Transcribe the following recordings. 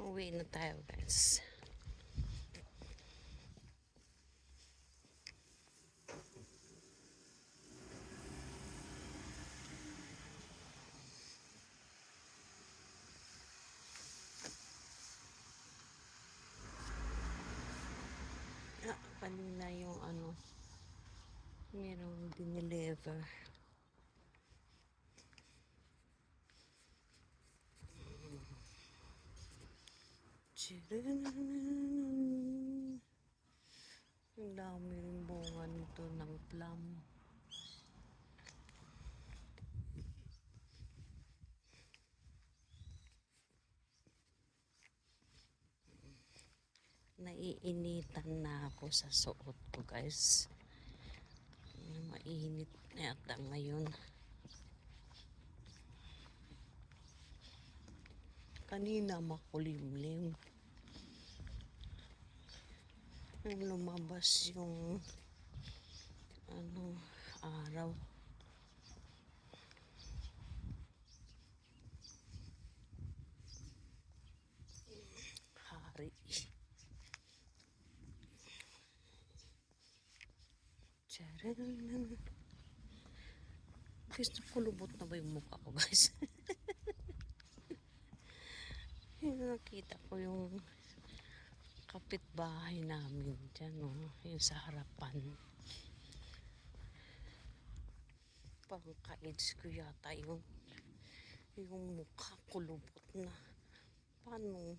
Uwi na tayo, guys. Kanina yung merong dineliver. Ang dami rin bunga nito ng plum. Naiinitan na ako sa suot ko, guys. Mainit na yata ngayon. Kanina makulimlim. Nung lumabas yung araw. Hari. Charan. Guys, nakulubot na ba yung mukha ko, guys? Nakita ko yung kapitbahay namin dyan, yung sa harapan. Parang ka-age ko yata yung mukha kulubot na. Paano?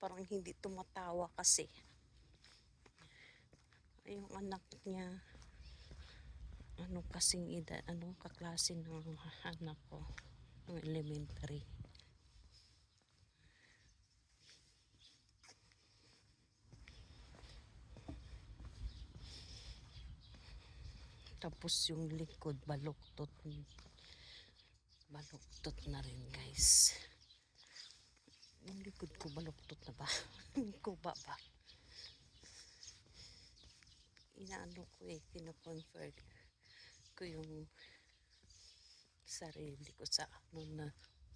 Parang hindi tumatawa kasi. Yung anak niya, kasing edad, kaklase ng anak ko, ng elementary. Tapos yung likod, baluktot na rin, guys. Yung likod ko, baluktot na ba? Kuba ba? Inaano ko kino-convert ko yung sarili ko sa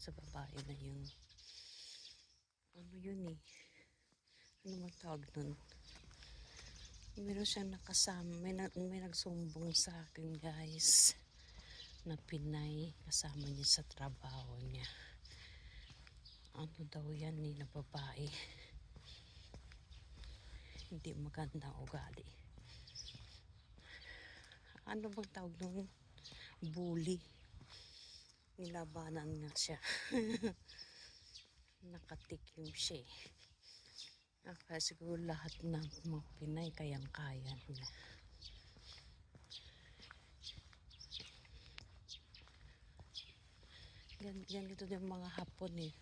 sa babae na yun. Yun ano man tawag nun? Meron siyang nakasama, may nagsumbong sa akin, guys, na Pinay, kasama niya sa trabaho niya. Daw yan na babae. Hindi maganda ugali. Bang tawag nung bully? Nilabanan nga siya. Nakatikim siya. Kaya siguro lahat ng mga Pinay kayang-kaya nila. Ganito din mga Hapon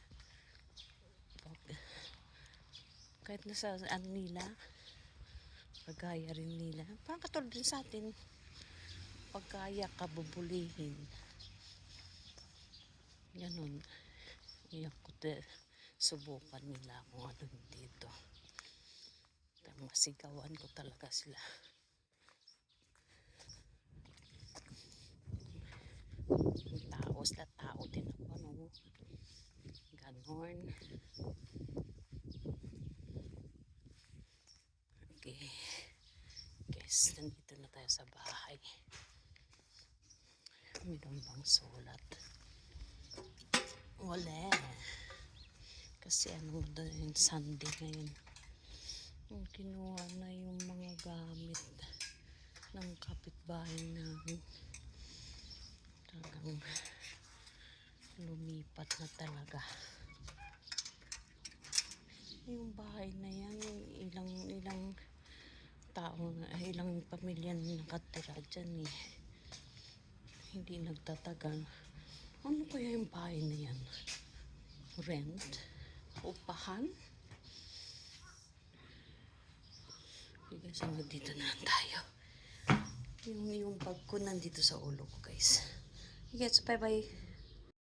kahit nasa nila, pagkaya rin nila. Parang katulad din sa atin, pagkaya ka bubulihin. Ganun. Subukan nila kung ano dito. Masigawan ko talaga sila. Tao din ako, ganon. Okay. Guys, nandito na tayo sa bahay. Meron bang sulat? Wala. Kasi yung Sunday ngayon. Kinuha na yung mga gamit ng kapitbahay namin. Talagang lumipat na talaga. Yung bahay na yan, ilang tao, ilang pamilya na nakatira dyan Hindi nagtatagal. Ano kaya yung bahay na yan? Rent? Upahan? Okay, guys, dito na tayo. Yung bag ko nandito sa ulo ko, guys. Okay, guys, bye-bye.